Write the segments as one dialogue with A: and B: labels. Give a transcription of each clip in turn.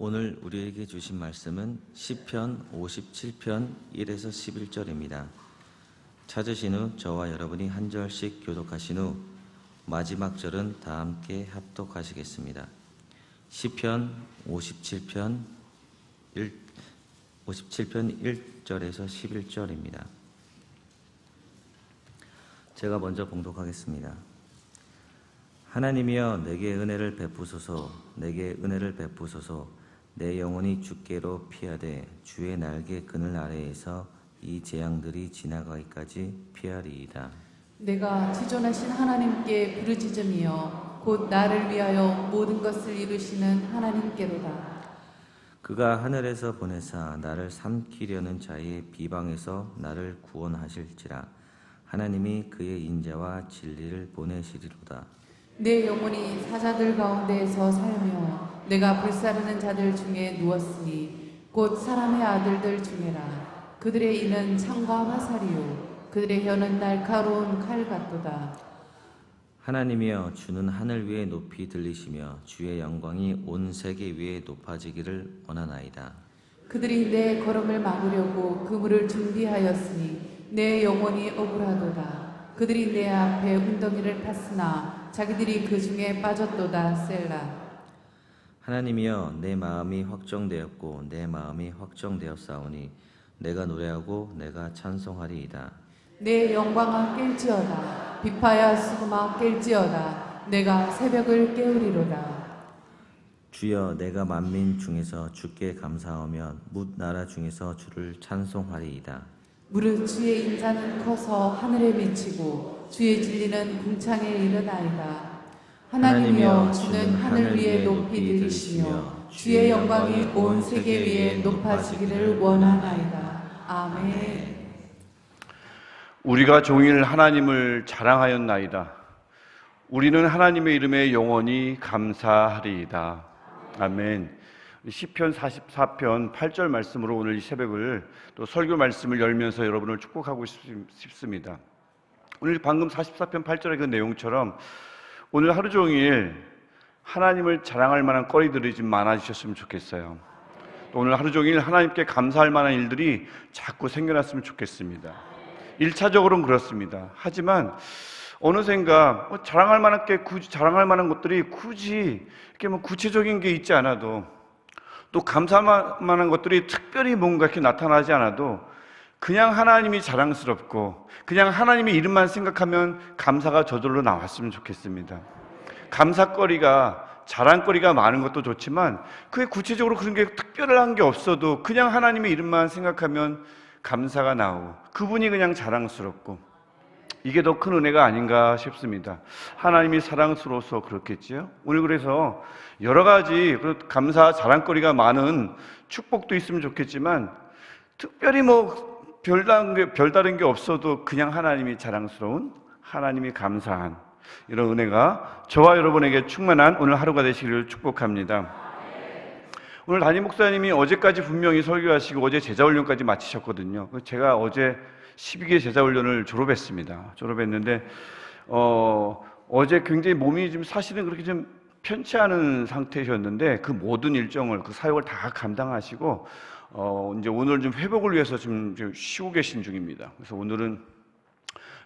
A: 오늘 우리에게 주신 말씀은 시편 57편 1에서 11절입니다. 찾으신 후 저와 여러분이 한 절씩 교독하신 후 마지막 절은 다 함께 합독하시겠습니다. 시편 57편 1절에서 11절입니다. 제가 먼저 봉독하겠습니다. 하나님이여 내게 은혜를 베푸소서, 내게 은혜를 베푸소서. 내 영혼이 주께로 피하되 주의 날개 그늘 아래에서 이 재앙들이 지나가기까지 피하리이다.
B: 내가 지존하신 하나님께 부르짖으며 곧 나를 위하여 모든 것을 이루시는 하나님께로다.
A: 그가 하늘에서 보내사 나를 삼키려는 자의 비방에서 나를 구원하실지라. 하나님이 그의 인자와 진리를 보내시리로다.
B: 내 영혼이 사자들 가운데에서 살며 내가 불사르는 자들 중에 누웠으니 곧 사람의 아들들 중에라. 그들의 이는 창과 화살이요 그들의 혀는 날카로운 칼 같도다.
A: 하나님이여 주는 하늘 위에 높이 들리시며 주의 영광이 온 세계 위에 높아지기를 원하나이다.
B: 그들이 내 걸음을 막으려고 그물을 준비하였으니 내 영혼이 억울하도다. 그들이 내 앞에 웅덩이를 팠으나 자기들이 그 중에 빠졌도다. 셀라.
A: 하나님이여 내 마음이 확정되었고 내 마음이 확정되었사오니 내가 노래하고 내가 찬송하리이다.
B: 내 영광아 깰지어다. 비파야 수금아 깰지어다. 내가 새벽을 깨우리로다.
A: 주여 내가 만민 중에서 주께 감사하며 뭇 나라 중에서 주를 찬송하리이다.
B: 무릇 주의 인자는 커서 하늘에 미치고 주의 진리는 궁창에 이르나이다. 하나님이여 주는 하늘 위에 높이 들리시며 주의 영광이 온 세계 위에 높아지기를 원하나이다. 아멘.
C: 우리가 종일 하나님을 자랑하였나이다. 우리는 하나님의 이름에 영원히 감사하리이다. 아멘. 시편 44편 8절 말씀으로 오늘 이 새벽을 또 설교 말씀을 열면서 여러분을 축복하고 싶습니다. 오늘 방금 44편 8절의 그 내용처럼 오늘 하루 종일 하나님을 자랑할 만한 거리들이 좀 많아지셨으면 좋겠어요. 또 오늘 하루 종일 하나님께 감사할 만한 일들이 자꾸 생겨났으면 좋겠습니다. 1차적으로는 그렇습니다. 하지만 어느샌가 자랑할 만한 것들이 굳이 이렇게 구체적인 게 있지 않아도 또 감사할 만한 것들이 특별히 뭔가 이렇게 나타나지 않아도 그냥 하나님이 자랑스럽고 그냥 하나님의 이름만 생각하면 감사가 저절로 나왔으면 좋겠습니다. 감사거리가 자랑거리가 많은 것도 좋지만 그게 구체적으로 그런 게 특별한 게 없어도 그냥 하나님의 이름만 생각하면 감사가 나오고 그분이 그냥 자랑스럽고 이게 더 큰 은혜가 아닌가 싶습니다. 하나님이 사랑스러워서 그렇겠지요. 오늘 그래서 여러 가지 감사 자랑거리가 많은 축복도 있으면 좋겠지만 특별히 별다른 게 없어도 그냥 하나님이 자랑스러운, 하나님이 감사한 이런 은혜가 저와 여러분에게 충만한 오늘 하루가 되시기를 축복합니다. 오늘 담임 목사님이 어제까지 분명히 설교하시고 어제 제자훈련까지 마치셨거든요. 제가 어제 12개 제자훈련을 졸업했는데 어제 굉장히 몸이 좀 사실은 그렇게 좀 편치 않은 상태셨는데 그 모든 일정을 그 사역을 다 감당하시고 이제 오늘 좀 회복을 위해서 좀 쉬고 계신 중입니다. 그래서 오늘은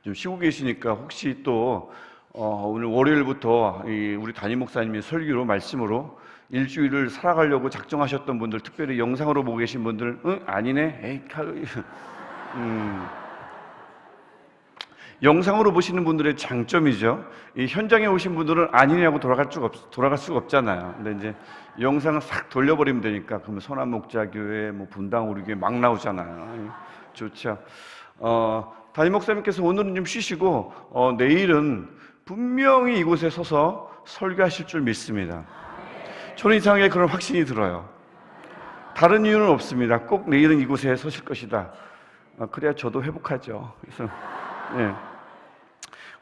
C: 좀 쉬고 계시니까 혹시 또 오늘 월요일부터 우리 담임 목사님의 설교로 말씀으로 일주일을 살아가려고 작정하셨던 분들, 특별히 영상으로 보고 계신 분들, 아니네, 에이, 영상으로 보시는 분들의 장점이죠. 이 현장에 오신 분들은 아니냐고 돌아갈 수가 없잖아요. 근데 이제 영상을 싹 돌려버리면 되니까 그러면 선한목자교회, 분당 우리교회 막 나오잖아요. 좋죠. 담임 목사님께서 오늘은 좀 쉬시고 내일은 분명히 이곳에 서서 설교하실 줄 믿습니다. 저는 이상하게 그런 확신이 들어요. 다른 이유는 없습니다. 꼭 내일은 이곳에 서실 것이다. 그래야 저도 회복하죠. 그래서 네.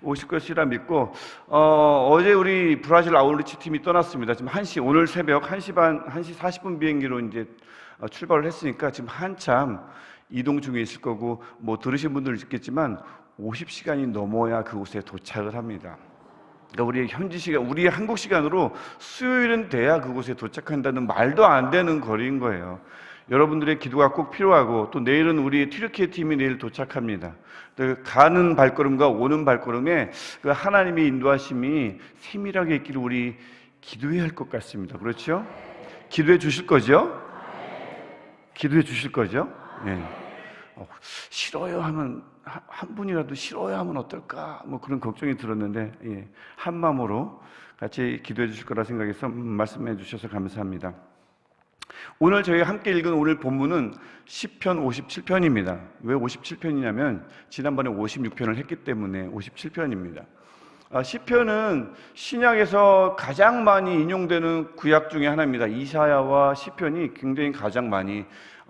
C: 오실 것이라 믿고 어제 우리 브라질 아웃리치 팀이 떠났습니다. 지금 1시, 오늘 새벽 1시 40분 비행기로 이제 출발을 했으니까 지금 한참 이동 중에 있을 거고 들으신 분들 있겠지만 50시간이 넘어야 그곳에 도착을 합니다. 그러니까 우리의 현지 시간, 우리의 한국 시간으로 수요일은 돼야 그곳에 도착한다는 말도 안 되는 거리인 거예요. 여러분들의 기도가 꼭 필요하고, 또 내일은 우리 튀르키예 팀이 내일 도착합니다. 가는 발걸음과 오는 발걸음에 그 하나님의 인도하심이 세밀하게 있기를 우리 기도해야 할 것 같습니다. 그렇죠? 기도해 주실 거죠? 기도해 주실 거죠? 네. 싫어요 하면, 한 분이라도 싫어요 하면 어떨까? 뭐 그런 걱정이 들었는데, 예, 한 마음으로 같이 기도해 주실 거라 생각해서 말씀해 주셔서 감사합니다. 오늘 저희가 함께 읽은 오늘 본문은 시편 57편입니다. 왜 57편이냐면 지난번에 56편을 했기 때문에 57편입니다. 시편은 신약에서 가장 많이 인용되는 구약 중에 하나입니다. 이사야와 시편이 굉장히 가장 많이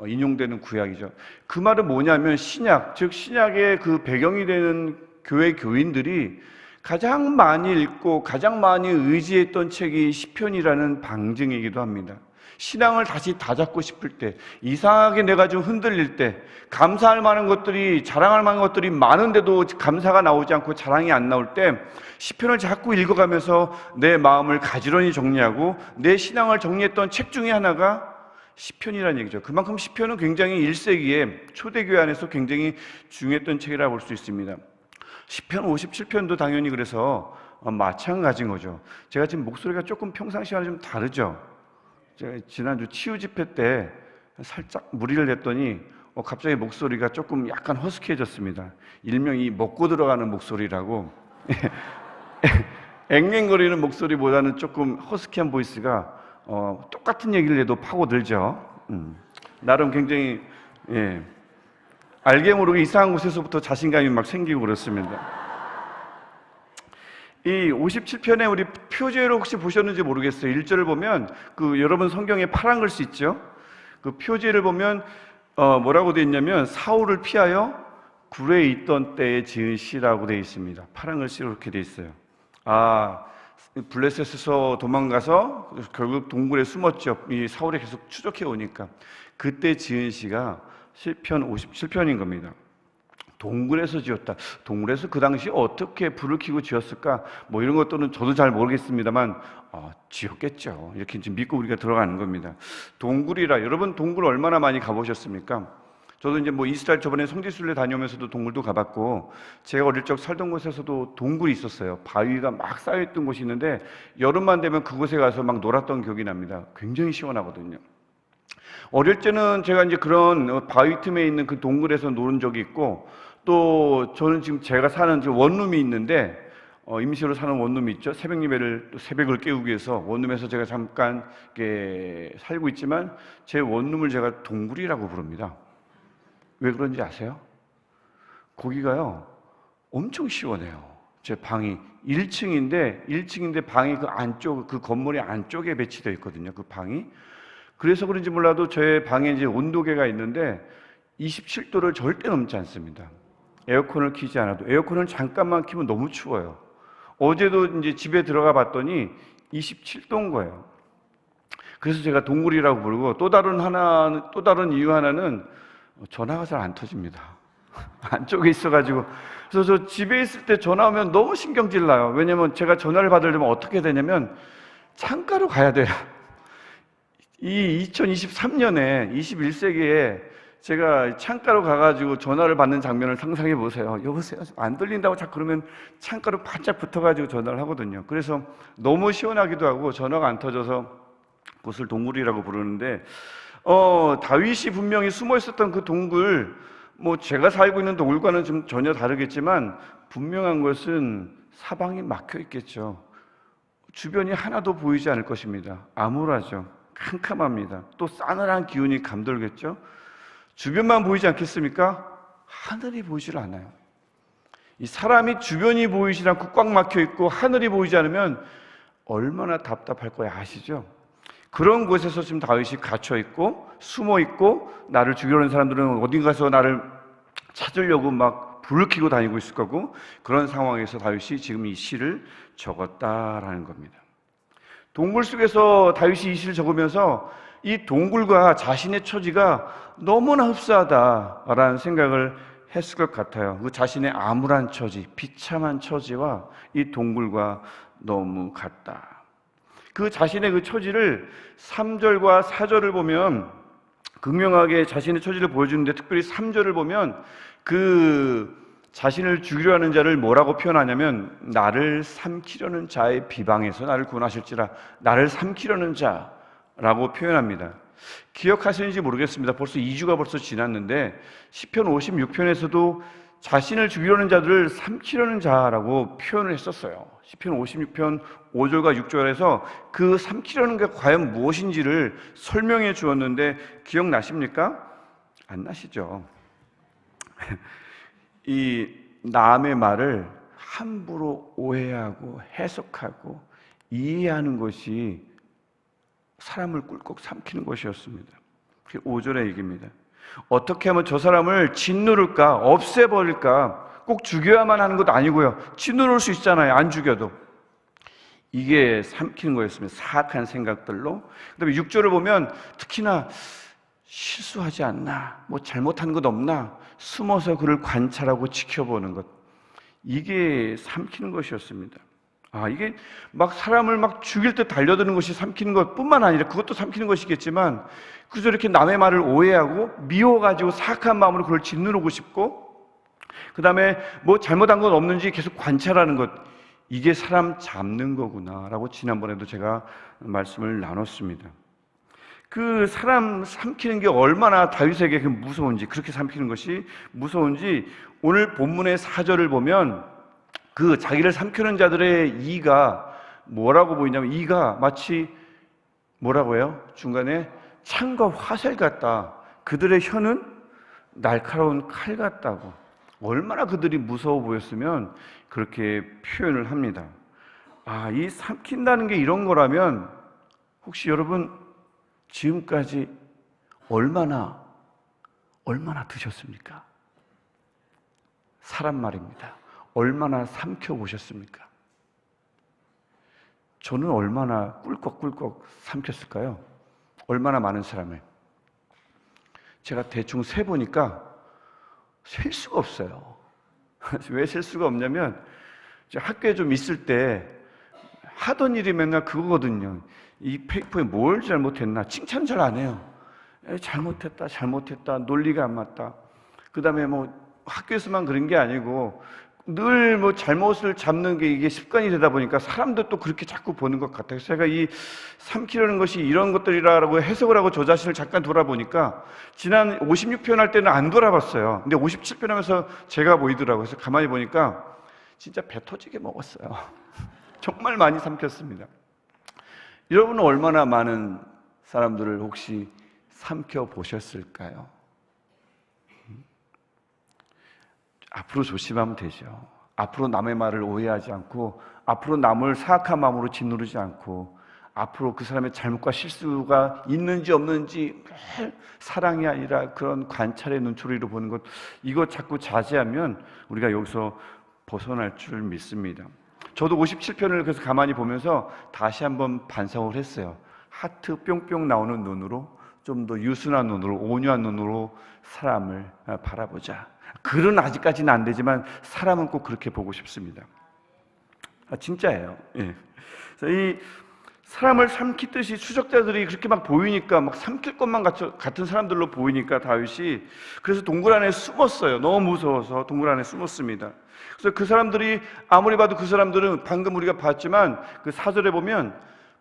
C: 인용되는 구약이죠. 그 말은 뭐냐면 신약, 즉 신약의 그 배경이 되는 교회 교인들이 가장 많이 읽고 가장 많이 의지했던 책이 시편이라는 방증이기도 합니다. 신앙을 다시 다잡고 싶을 때, 이상하게 내가 좀 흔들릴 때, 감사할 만한 것들이, 자랑할 만한 것들이 많은데도 감사가 나오지 않고 자랑이 안 나올 때 시편을 자꾸 읽어가면서 내 마음을 가지런히 정리하고 내 신앙을 정리했던 책 중에 하나가 시편이라는 얘기죠. 그만큼 시편은 굉장히 1세기에 초대교회 안에서 굉장히 중요했던 책이라고 볼 수 있습니다. 시편 57편도 당연히 그래서 마찬가지인 거죠. 제가 지금 목소리가 조금 평상시와는 좀 다르죠. 제가 지난주 치유 집회 때 살짝 무리를 냈더니 갑자기 목소리가 조금 약간 허스키해졌습니다. 일명 이 먹고 들어가는 목소리라고 앵앵거리는 목소리보다는 조금 허스키한 보이스가 똑같은 얘기를 해도 파고들죠. 나름 굉장히 알게 모르게 이상한 곳에서부터 자신감이 막 생기고 그렇습니다. 이 57편에 우리 표제를 혹시 보셨는지 모르겠어요. 1절을 보면 여러분 성경에 파란 글씨 있죠? 그 표제를 보면 뭐라고 되어 있냐면 사울을 피하여 굴에 있던 때에 지은 시라고 되어 있습니다. 파란 글씨로 이렇게 되어 있어요. 블레셋에서 도망가서 결국 동굴에 숨었죠. 이 사울이 계속 추적해 오니까 그때 지은 시가 시편 57편인 겁니다. 동굴에서 지었다. 동굴에서 그 당시 어떻게 불을 켜고 지었을까? 뭐 이런 것들은 저도 잘 모르겠습니다만 지었겠죠. 이렇게 지금 믿고 우리가 들어가는 겁니다. 동굴이라, 여러분 동굴 얼마나 많이 가보셨습니까? 저도 이제 뭐 이스라엘 저번에 성지순례 다녀오면서도 동굴도 가봤고, 제가 어릴 적 살던 곳에서도 동굴이 있었어요. 바위가 막 쌓여있던 곳이 있는데 여름만 되면 그곳에 가서 막 놀았던 기억이 납니다. 굉장히 시원하거든요. 어릴 때는 제가 이제 그런 바위 틈에 있는 그 동굴에서 노는 적이 있고, 또 저는 지금 제가 사는 원룸이 있는데 임시로 사는 원룸이 있죠. 새벽 예배를 또 새벽을 깨우기 위해서 원룸에서 제가 잠깐 이렇게 살고 있지만 제 원룸을 제가 동굴이라고 부릅니다. 왜 그런지 아세요? 거기가요 엄청 시원해요. 제 방이 1층인데 방이 그 안쪽, 그 건물의 안쪽에 배치되어 있거든요. 그 방이. 그래서 그런지 몰라도 제 방에 이제 온도계가 있는데 27도를 절대 넘지 않습니다. 에어컨을 켜지 않아도. 에어컨을 잠깐만 켜면 너무 추워요. 어제도 이제 집에 들어가 봤더니 27도인 거예요. 그래서 제가 동굴이라고 부르고, 또 다른 이유 하나는 전화가 잘 안 터집니다. 안쪽에 있어가지고. 그래서 저 집에 있을 때 전화 오면 너무 신경질 나요. 왜냐면 제가 전화를 받으려면 어떻게 되냐면 창가로 가야 돼요. 이 2023년에 21세기에 제가 창가로 가가지고 전화를 받는 장면을 상상해 보세요. 여보세요? 안 들린다고 자꾸 그러면 창가로 바짝 붙어가지고 전화를 하거든요. 그래서 너무 시원하기도 하고 전화가 안 터져서 그것을 동굴이라고 부르는데, 다윗이 분명히 숨어 있었던 그 동굴, 뭐 제가 살고 있는 동굴과는 좀 전혀 다르겠지만 분명한 것은 사방이 막혀 있겠죠. 주변이 하나도 보이지 않을 것입니다. 암울하죠. 캄캄합니다. 또 싸늘한 기운이 감돌겠죠. 주변만 보이지 않겠습니까? 하늘이 보이질 않아요. 이 사람이 주변이 보이지 않고 꽉 막혀 있고 하늘이 보이지 않으면 얼마나 답답할 거야 아시죠? 그런 곳에서 지금 다윗이 갇혀 있고 숨어 있고, 나를 죽이려는 사람들은 어딘가서 나를 찾으려고 막 불을 켜고 다니고 있을 거고, 그런 상황에서 다윗이 지금 이 시를 적었다라는 겁니다. 동굴 속에서 다윗이 이 시를 적으면서 이 동굴과 자신의 처지가 너무나 흡사하다라는 생각을 했을 것 같아요. 그 자신의 암울한 처지, 비참한 처지와 이 동굴과 너무 같다. 그 자신의 그 처지를 3절과 4절을 보면 극명하게 자신의 처지를 보여주는데, 특별히 3절을 보면 그 자신을 죽이려 하는 자를 뭐라고 표현하냐면, 나를 삼키려는 자의 비방에서 나를 구원하실지라, 나를 삼키려는 자라고 표현합니다. 기억하시는지 모르겠습니다. 벌써 2주가 벌써 지났는데 시편 56편에서도 자신을 죽이려는 자들을 삼키려는 자라고 표현을 했었어요. 시편 56편 5절과 6절에서 그 삼키려는 게 과연 무엇인지를 설명해 주었는데 기억나십니까? 안 나시죠? 이 남의 말을 함부로 오해하고 해석하고 이해하는 것이 사람을 꿀꺽 삼키는 것이었습니다. 그게 5절의 얘기입니다. 어떻게 하면 저 사람을 짓누를까, 없애버릴까, 꼭 죽여야만 하는 것도 아니고요, 짓누를 수 있잖아요, 안 죽여도. 이게 삼키는 거였습니다. 사악한 생각들로. 그 다음에 6절을 보면 특히나 실수하지 않나, 뭐 잘못한 것 없나, 숨어서 그를 관찰하고 지켜보는 것, 이게 삼키는 것이었습니다. 이게 막 사람을 막 죽일 듯 달려드는 것이 삼키는 것뿐만 아니라, 그것도 삼키는 것이겠지만, 그저 이렇게 남의 말을 오해하고 미워가지고 사악한 마음으로 그걸 짓누르고 싶고, 그 다음에 뭐 잘못한 건 없는지 계속 관찰하는 것, 이게 사람 잡는 거구나 라고 지난번에도 제가 말씀을 나눴습니다. 그 사람 삼키는 게 얼마나 다윗에게 무서운지, 그렇게 삼키는 것이 무서운지 오늘 본문의 4절을 보면 그 자기를 삼키는 자들의 이가 뭐라고 보이냐면, 이가 마치 뭐라고 해요? 중간에 창과 화살 같다. 그들의 혀는 날카로운 칼 같다고. 얼마나 그들이 무서워 보였으면 그렇게 표현을 합니다. 이 삼킨다는 게 이런 거라면 혹시 여러분 지금까지 얼마나 드셨습니까? 사람 말입니다. 얼마나 삼켜보셨습니까? 저는 얼마나 꿀꺽꿀꺽 삼켰을까요? 얼마나 많은 사람을. 제가 대충 세보니까 셀 수가 없어요. 왜 셀 수가 없냐면, 학교에 좀 있을 때 하던 일이 맨날 그거거든요. 이 페이퍼에 뭘 잘못했나, 칭찬 잘 안 해요. 잘못했다, 논리가 안 맞다. 그 다음에 뭐 학교에서만 그런 게 아니고 늘 뭐 잘못을 잡는 게 이게 습관이 되다 보니까 사람도 또 그렇게 자꾸 보는 것 같아요. 제가 이 삼키려는 것이 이런 것들이라고 해석을 하고 저 자신을 잠깐 돌아보니까, 지난 56편 할 때는 안 돌아봤어요. 근데 57편 하면서 제가 보이더라고요. 그래서 가만히 보니까 진짜 배 터지게 먹었어요. 정말 많이 삼켰습니다. 여러분은 얼마나 많은 사람들을 혹시 삼켜보셨을까요? 앞으로 조심하면 되죠. 앞으로 남의 말을 오해하지 않고, 앞으로 남을 사악한 마음으로 짓누르지 않고, 앞으로 그 사람의 잘못과 실수가 있는지 없는지 사랑이 아니라 그런 관찰의 눈초리로 보는 것, 이거 자꾸 자제하면 우리가 여기서 벗어날 줄 믿습니다. 저도 57편을 그래서 가만히 보면서 다시 한번 반성을 했어요. 하트 뿅뿅 나오는 눈으로, 좀 더 유순한 눈으로, 온유한 눈으로 사람을 바라보자. 글은 아직까지는 안 되지만 사람은 꼭 그렇게 보고 싶습니다. 진짜예요. 예. 그래서 이 사람을 삼키듯이 추적자들이 그렇게 막 보이니까, 막 삼킬 것만 같은 사람들로 보이니까 다윗이 그래서 동굴 안에 숨었어요. 너무 무서워서 동굴 안에 숨었습니다. 그래서 그 사람들이 아무리 봐도, 그 사람들은 방금 우리가 봤지만 그 4절에 보면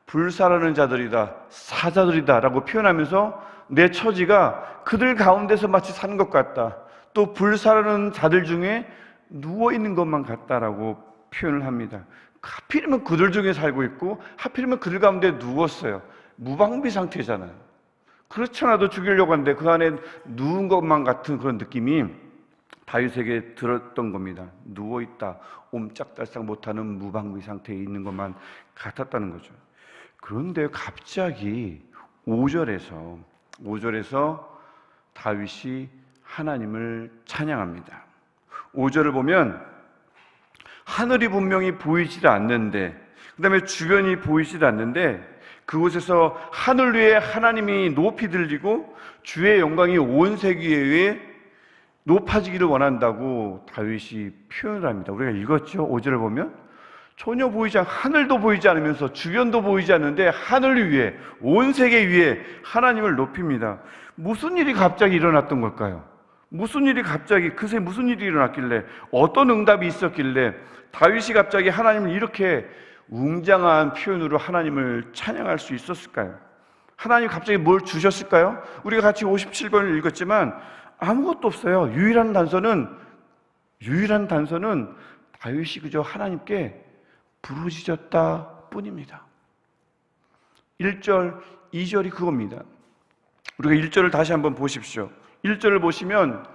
C: 불사르는 자들이다, 사자들이다 라고 표현하면서 내 처지가 그들 가운데서 마치 사는 것 같다, 또 불사르는 자들 중에 누워있는 것만 같다라고 표현을 합니다. 하필이면 그들 중에 살고 있고, 하필이면 그들 가운데 누웠어요. 무방비 상태잖아요. 그렇지 않아도 죽이려고 하는데 그 안에 누운 것만 같은 그런 느낌이 다윗에게 들었던 겁니다. 누워있다, 옴짝달싹 못하는 무방비 상태에 있는 것만 같았다는 거죠. 그런데 갑자기 5절에서 다윗이 하나님을 찬양합니다. 5절을 보면 하늘이 분명히 보이질 않는데, 그 다음에 주변이 보이질 않는데, 그곳에서 하늘 위에 하나님이 높이 들리고 주의 영광이 온 세계에 높아지기를 원한다고 다윗이 표현을 합니다. 우리가 읽었죠? 5절을 보면 전혀 하늘도 보이지 않으면서 주변도 보이지 않는데 하늘 위에, 온 세계 위에 하나님을 높입니다. 무슨 일이 갑자기 일어났던 걸까요? 무슨 일이 그새 무슨 일이 일어났길래, 어떤 응답이 있었길래 다윗이 갑자기 하나님을 이렇게 웅장한 표현으로 하나님을 찬양할 수 있었을까요? 하나님 갑자기 뭘 주셨을까요? 우리가 같이 57번을 읽었지만 아무것도 없어요. 유일한 단서는 다윗이 그저 하나님께 부르짖었다 뿐입니다. 1절, 2절이 그겁니다. 우리가 1절을 다시 한번 보십시오. 1절을 보시면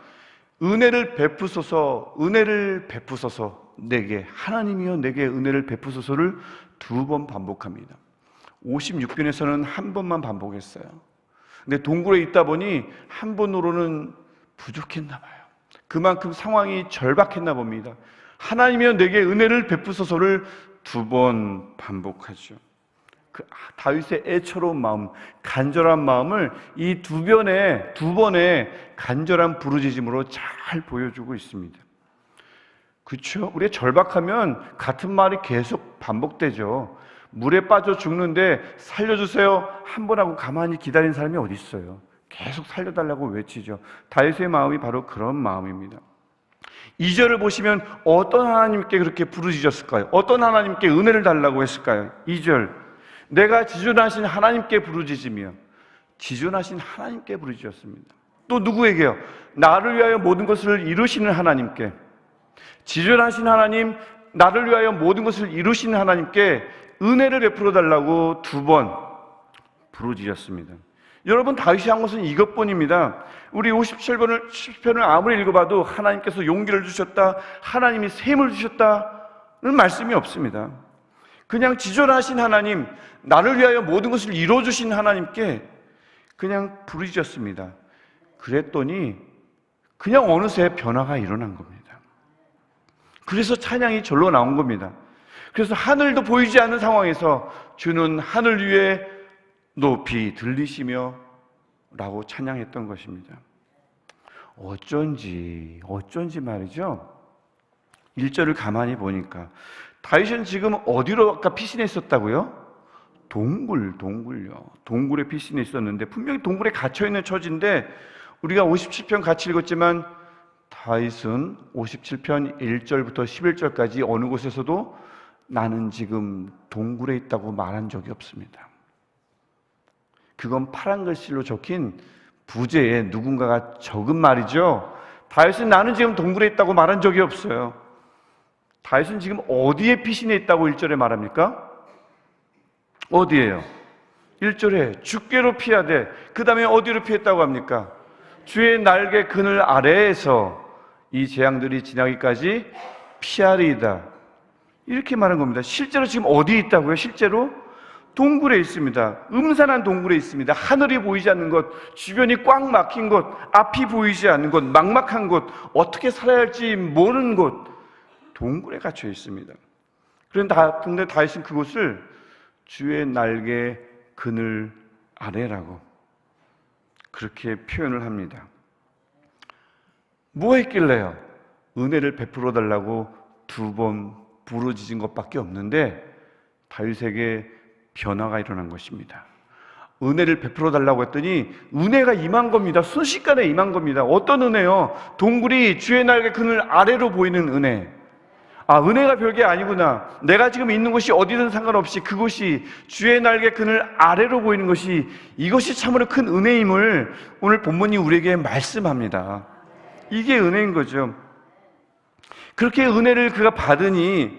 C: 은혜를 베푸소서 내게, 하나님이여 내게 은혜를 베푸소서를 2번 반복합니다. 56편에서는 한 번만 반복했어요. 근데 동굴에 있다 보니 한 번으로는 부족했나 봐요. 그만큼 상황이 절박했나 봅니다. 하나님이여 내게 은혜를 베푸소서를 2번 반복하죠. 그 다윗의 애처로운 마음, 간절한 마음을 이 두 번의 간절한 부르짖음으로 잘 보여주고 있습니다. 그렇죠? 우리가 절박하면 같은 말이 계속 반복되죠. 물에 빠져 죽는데 살려주세요 한 번 하고 가만히 기다린 사람이 어디 있어요? 계속 살려달라고 외치죠. 다윗의 마음이 바로 그런 마음입니다. 2절을 보시면 어떤 하나님께 그렇게 부르짖었을까요? 어떤 하나님께 은혜를 달라고 했을까요? 2절, 내가 지존하신 하나님께 부르짖으며, 지존하신 하나님께 부르짖었습니다. 또 누구에게요? 나를 위하여 모든 것을 이루시는 하나님께, 지존하신 하나님, 나를 위하여 모든 것을 이루시는 하나님께 은혜를 베풀어 달라고 2번 부르짖었습니다. 여러분, 다윗이 한 것은 이것뿐입니다. 우리 57편을 아무리 읽어봐도 하나님께서 용기를 주셨다, 하나님이 샘을 주셨다는 말씀이 없습니다. 그냥 지존하신 하나님, 나를 위하여 모든 것을 이루어주신 하나님께 그냥 부르짖었습니다. 그랬더니 그냥 어느새 변화가 일어난 겁니다. 그래서 찬양이 절로 나온 겁니다. 그래서 하늘도 보이지 않는 상황에서 주는 하늘 위에 높이 들리시며 라고 찬양했던 것입니다. 어쩐지 말이죠. 1절을 가만히 보니까 다윗은 지금 어디로 아까 피신해 있었다고요? 동굴요. 동굴에 피신해 있었는데 분명히 동굴에 갇혀있는 처지인데 우리가 57편 같이 읽었지만 다윗은 57편 1절부터 11절까지 어느 곳에서도 나는 지금 동굴에 있다고 말한 적이 없습니다. 그건 파란 글씨로 적힌 부제에 누군가가 적은 말이죠. 다윗은 나는 지금 동굴에 있다고 말한 적이 없어요. 다윗은 지금 어디에 피신해 있다고 1절에 말합니까? 어디예요? 1절에 주께로 피하되, 그 다음에 어디로 피했다고 합니까? 주의 날개 그늘 아래에서 이 재앙들이 지나기까지 피하리이다, 이렇게 말한 겁니다. 실제로 지금 어디에 있다고요? 실제로 동굴에 있습니다. 음산한 동굴에 있습니다. 하늘이 보이지 않는 곳, 주변이 꽉 막힌 곳, 앞이 보이지 않는 곳, 막막한 곳, 어떻게 살아야 할지 모르는 곳, 동굴에 갇혀 있습니다. 그런데 다윗은 그곳을 주의 날개 그늘 아래라고 그렇게 표현을 합니다. 뭐 했길래요? 은혜를 베풀어 달라고 2번 부르짖은 것밖에 없는데 다윗에게 변화가 일어난 것입니다. 은혜를 베풀어 달라고 했더니 은혜가 임한 겁니다. 순식간에 임한 겁니다. 어떤 은혜요? 동굴이 주의 날개 그늘 아래로 보이는 은혜. 아, 은혜가 별게 아니구나. 내가 지금 있는 곳이 어디든 상관없이 그곳이 주의 날개 그늘 아래로 보이는 것이, 이것이 참으로 큰 은혜임을 오늘 본문이 우리에게 말씀합니다. 이게 은혜인 거죠. 그렇게 은혜를 그가 받으니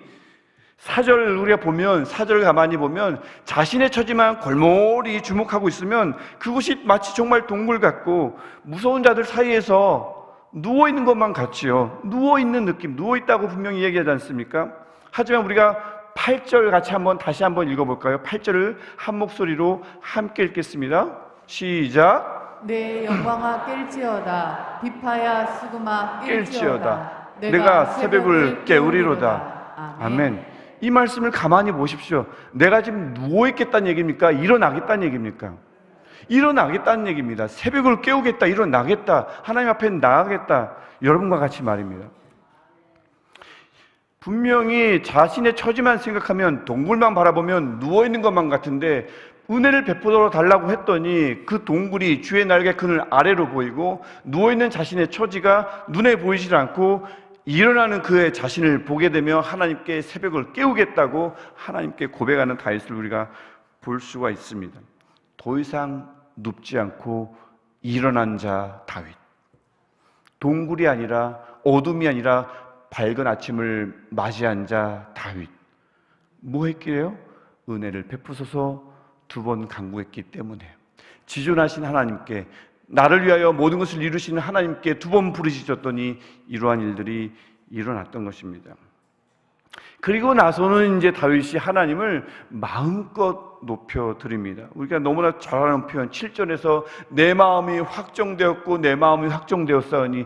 C: 4절 우리가 보면, 4절 가만히 보면 자신의 처지만 골몰이 주목하고 있으면 그곳이 마치 정말 동굴 같고 무서운 자들 사이에서 누워있는 것만 같지요. 누워있는 느낌, 누워있다고 분명히 얘기하지 않습니까? 하지만 우리가 8절 같이 다시 한번 읽어볼까요? 8절을 한 목소리로 함께 읽겠습니다. 시작.
B: 내 영광아 깰지어다, 비파야 수금아
C: 깰지어다. 내가 새벽을 깨우리로다. 아멘. 이 말씀을 가만히 보십시오. 내가 지금 누워있겠다는 얘기입니까? 일어나겠다는 얘기입니까? 일어나겠다는 얘기입니다. 새벽을 깨우겠다, 일어나겠다, 하나님 앞에 나가겠다. 여러분과 같이 말입니다. 분명히 자신의 처지만 생각하면, 동굴만 바라보면 누워있는 것만 같은데, 은혜를 베풀어 달라고 했더니 그 동굴이 주의 날개 그늘 아래로 보이고, 누워있는 자신의 처지가 눈에 보이질 않고, 일어나는 그의 자신을 보게 되며 하나님께 새벽을 깨우겠다고 하나님께 고백하는 다윗을 우리가 볼 수가 있습니다. 더 이상 눕지 않고 일어난 자 다윗. 동굴이 아니라, 어둠이 아니라 밝은 아침을 맞이한 자 다윗. 뭐 했기래요? 은혜를 베푸소서 두 번 간구했기 때문에. 지존하신 하나님께, 나를 위하여 모든 것을 이루시는 하나님께 두 번 부르짖었더니 이러한 일들이 일어났던 것입니다. 그리고 나서는 이제 다윗이 하나님을 마음껏 높여드립니다. 우리가 너무나 잘 아는 표현 7절에서 내 마음이 확정되었고 내 마음이 확정되었사오니,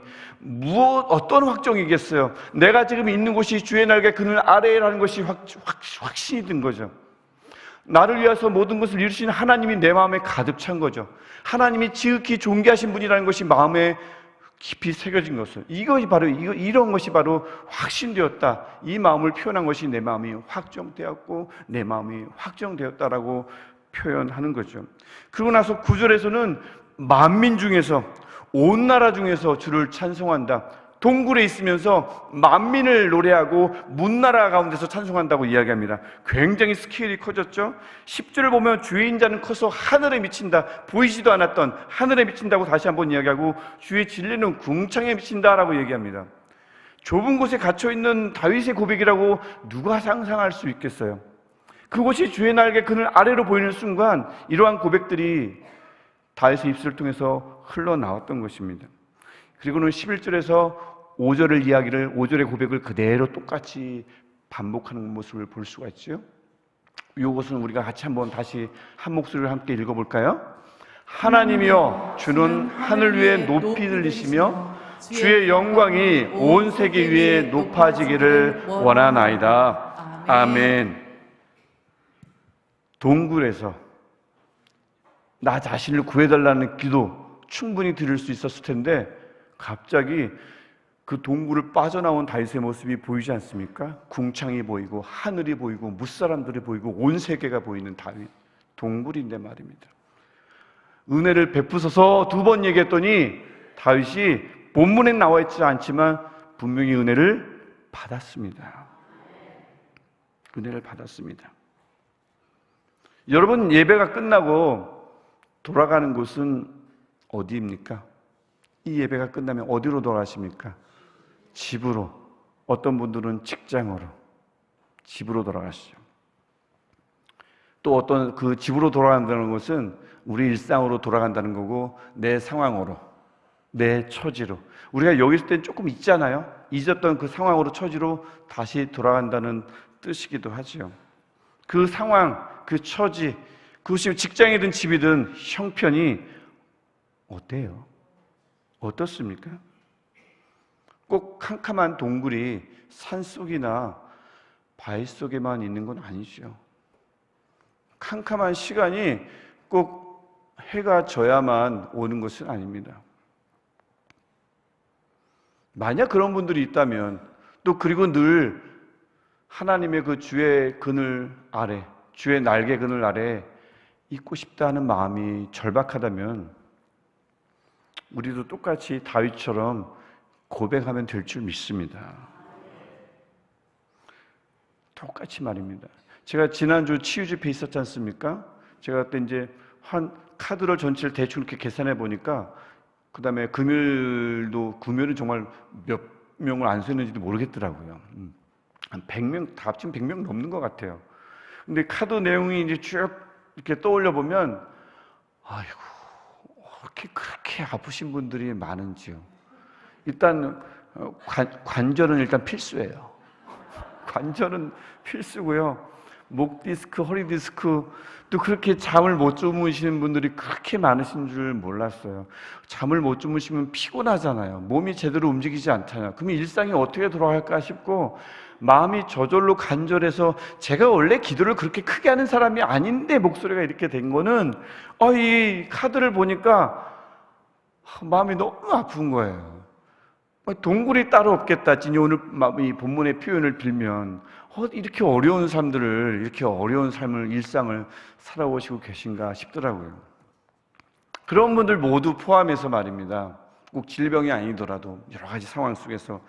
C: 어떤 확정이겠어요? 내가 지금 있는 곳이 주의 날개 그늘 아래라는 것이 확신이 든 거죠. 나를 위해서 모든 것을 이루시는 하나님이 내 마음에 가득 찬 거죠. 하나님이 지극히 존귀하신 분이라는 것이 마음에 깊이 새겨진 것을, 이런 것이 바로 확신되었다. 이 마음을 표현한 것이 내 마음이 확정되었고 내 마음이 확정되었다라고 표현하는 거죠. 그러고 나서 9절에서는 만민 중에서, 온 나라 중에서 주를 찬송한다. 동굴에 있으면서 만민을 노래하고 문나라 가운데서 찬송한다고 이야기합니다. 굉장히 스케일이 커졌죠. 10절을 보면 주의 인자는 커서 하늘에 미친다. 보이지도 않았던 하늘에 미친다고 다시 한번 이야기하고, 주의 진리는 궁창에 미친다라고 얘기합니다. 좁은 곳에 갇혀있는 다윗의 고백이라고 누가 상상할 수 있겠어요? 그곳이 주의 날개 그늘 아래로 보이는 순간 이러한 고백들이 다윗의 입술을 통해서 흘러나왔던 것입니다. 그리고는 11절에서 5절의 고백을 그대로 똑같이 반복하는 모습을 볼 수가 있죠. 이것은 우리가 같이 한번 다시 한 목소리를 함께 읽어볼까요? 하나님이여, 주는 하늘 위에 높이 들리시며 주의 영광이 온 세계 위에 높아지기를 원하나이다. 아멘. 동굴에서 나 자신을 구해달라는 기도 충분히 드릴 수 있었을 텐데, 갑자기 그 동굴을 빠져나온 다윗의 모습이 보이지 않습니까? 궁창이 보이고 하늘이 보이고 무사람들이 보이고 온 세계가 보이는 다윗. 동굴인데 말입니다. 은혜를 베푸소서 두 번 얘기했더니 다윗이 본문에 나와 있지 않지만 분명히 은혜를 받았습니다. 은혜를 받았습니다. 여러분, 예배가 끝나고 돌아가는 곳은 어디입니까? 이 예배가 끝나면 어디로 돌아가십니까? 집으로. 어떤 분들은 직장으로, 집으로 돌아가시죠. 또 어떤 그 집으로 돌아간다는 것은 우리 일상으로 돌아간다는 거고, 내 상황으로, 내 처지로. 우리가 여기 있을 땐 조금 있잖아요. 잊었던 그 상황으로, 처지로 다시 돌아간다는 뜻이기도 하죠. 그 상황, 그 처지, 그것이 직장이든 집이든 형편이 어때요? 어떻습니까? 꼭 캄캄한 동굴이 산속이나 바위 속에만 있는 건 아니죠. 캄캄한 시간이 꼭 해가 져야만 오는 것은 아닙니다. 만약 그런 분들이 있다면, 또 그리고 늘 하나님의 그 주의 그늘 아래, 주의 날개 그늘 아래 있고 싶다는 마음이 절박하다면, 우리도 똑같이 다윗처럼 고백하면 될 줄 믿습니다. 똑같이 말입니다. 제가 지난주 치유집회 있었지 않습니까? 제가 그때 이제 한 카드를 전체를 대충 이렇게 계산해 보니까, 그 다음에 금요일은 정말 몇 명을 안수했는지도 모르겠더라고요. 한 100명, 다 합치면 100명 넘는 것 같아요. 근데 카드 내용이 이제 쭉 이렇게 떠올려 보면, 아이고, 그렇게 아프신 분들이 많은지요. 일단 관절은 일단 필수예요. 관절은 필수고요. 목 디스크, 허리 디스크, 또 그렇게 잠을 못 주무시는 분들이 그렇게 많으신 줄 몰랐어요. 잠을 못 주무시면 피곤하잖아요. 몸이 제대로 움직이지 않잖아요. 그러면 일상이 어떻게 돌아갈까 싶고 마음이 저절로 간절해서, 제가 원래 기도를 그렇게 크게 하는 사람이 아닌데 목소리가 이렇게 된 거는 이 카드를 보니까 마음이 너무 아픈 거예요. 동굴이 따로 없겠다. 진이 오늘 이 본문의 표현을 빌면 이렇게 어려운 사람들을, 이렇게 어려운 삶을, 일상을 살아오시고 계신가 싶더라고요. 그런 분들 모두 포함해서 말입니다. 꼭 질병이 아니더라도 여러 가지 상황 속에서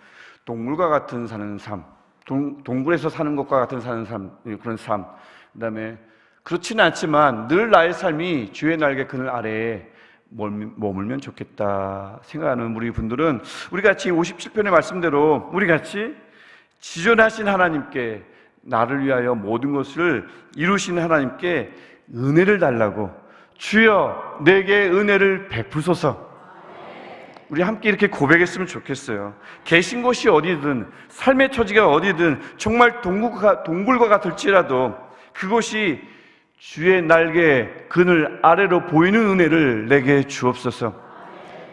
C: 동물과 같은 사는 삶, 동굴에서 사는 것과 같은 사는 삶, 그런 삶, 그 다음에 그렇지는 않지만 늘 나의 삶이 주의 날개 그늘 아래에 머물면 좋겠다 생각하는 우리 분들은, 우리 같이 57편의 말씀대로 우리 같이 지존하신 하나님께, 나를 위하여 모든 것을 이루신 하나님께 은혜를 달라고, 주여 내게 은혜를 베푸소서. 우리 함께 이렇게 고백했으면 좋겠어요. 계신 곳이 어디든, 삶의 처지가 어디든, 정말 동굴과 같을지라도 그곳이 주의 날개 그늘 아래로 보이는 은혜를 내게 주옵소서.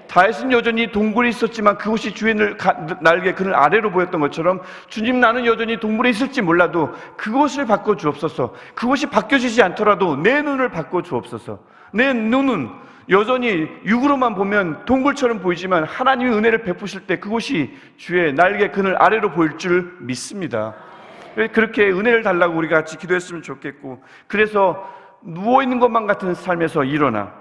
C: 다윗은 여전히 동굴에 있었지만 그곳이 주의 날개 그늘 아래로 보였던 것처럼, 주님, 나는 여전히 동굴에 있을지 몰라도 그곳을 바꿔 주옵소서. 그곳이 바뀌어지지 않더라도 내 눈을 바꿔 주옵소서. 내 눈은 여전히 육으로만 보면 동굴처럼 보이지만 하나님이 은혜를 베푸실 때 그곳이 주의 날개 그늘 아래로 보일 줄 믿습니다. 그렇게 은혜를 달라고 우리가 같이 기도했으면 좋겠고, 그래서 누워있는 것만 같은 삶에서 일어나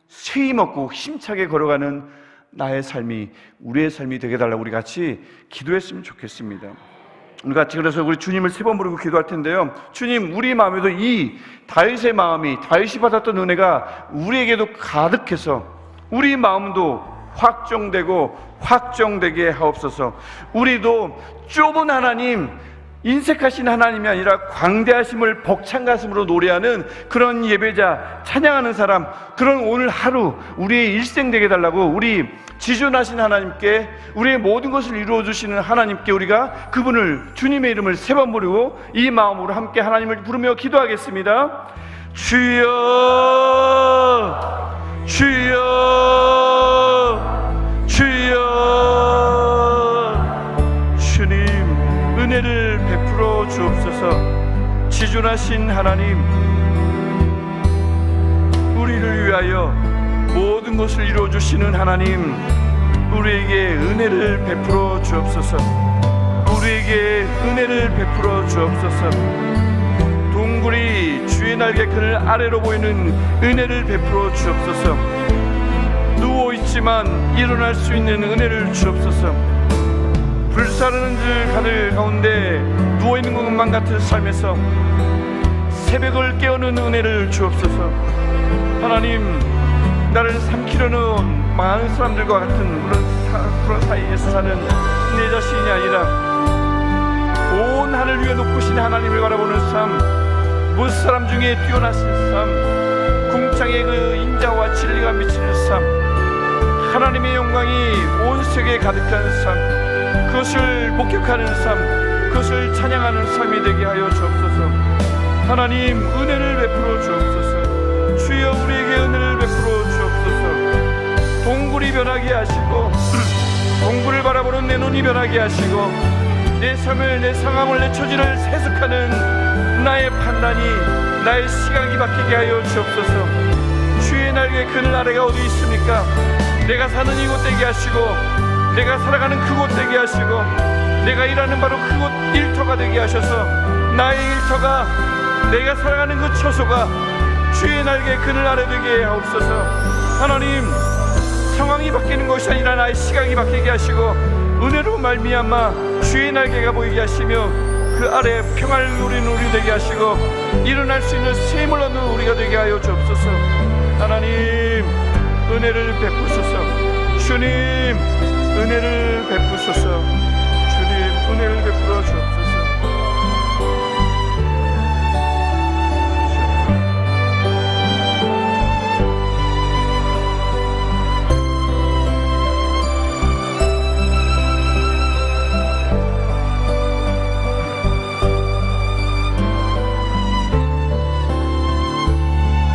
C: 쇠임 없고 힘차게 걸어가는 나의 삶이, 우리의 삶이 되게 달라고 우리 같이 기도했으면 좋겠습니다. 우리 같이 그래서 우리 주님을 3번 부르고 기도할 텐데요. 주님, 우리 마음에도 이 다윗의 마음이, 다윗이 받았던 은혜가 우리에게도 가득해서 우리 마음도 확정되게 하옵소서. 우리도 좁은 하나님, 인색하신 하나님이 아니라 광대하심을 벅찬 가슴으로 노래하는 그런 예배자, 찬양하는 사람, 그런 오늘 하루 우리의 일생 되게 달라고, 우리 지존하신 하나님께, 우리의 모든 것을 이루어주시는 하나님께 우리가 그분을, 주님의 이름을 3번 부르고 이 마음으로 함께 하나님을 부르며 기도하겠습니다. 주여, 주여, 주여. 주님, 은혜를 베풀어 주옵소서. 지존하신 하나님, 우리를 위하여 모든 것을 이루어주시는 하나님, 우리에게 은혜를 베풀어 주옵소서. 우리에게 은혜를 베풀어 주옵소서. 동굴이 주의 날개 그늘 아래로 보이는 은혜를 베풀어 주옵소서. 누워있지만 일어날 수 있는 은혜를 주옵소서. 불사르는 하늘 가운데 누워있는 것만 같은 삶에서 새벽을 깨우는 은혜를 주옵소서. 하나님, 나를 삼키려는 많은 사람들과 같은 그런 사이에서 사는 내 자신이 아니라 온 하늘 위에 높으신 하나님을 바라보는 삶, 무엇 사람 중에 뛰어나신 삶, 궁창의 그 인자와 진리가 미치는 삶, 하나님의 영광이 온 세계에 가득한 삶, 그것을 목격하는 삶, 그것을 찬양하는 삶이 되게 하여 주옵소서. 하나님, 은혜를 베풀어 주옵소서. 주여, 우리에게 은혜를 베풀어 주옵소서. 동굴이 변하게 하시고 동굴을 바라보는 내 눈이 변하게 하시고 내 삶을, 내 상황을, 내 처지를 세속하는 나의 판단이, 나의 시각이 바뀌게 하여 주옵소서. 주의 날개 그늘 아래가 어디 있습니까? 내가 사는 이곳 되게 하시고, 내가 살아가는 그곳 되게 하시고, 내가 일하는 바로 그곳 일터가 되게 하셔서 나의 일터가, 내가 살아가는 그 처소가 주의 날개 그늘 아래 되게 하옵소서. 하나님, 상황이 바뀌는 것이 아니라 나의 시각이 바뀌게 하시고 은혜로 말미암아 주의 날개가 보이게 하시며 그 아래 평안을 누리는 우리 되게 하시고 일어날 수 있는 셈을 얻는 우리가 되게 하여 주옵소서. 하나님, 은혜를 베푸소서. 주님, 은혜를 베푸소서. 주님, 은혜를 베풀어 주옵소서.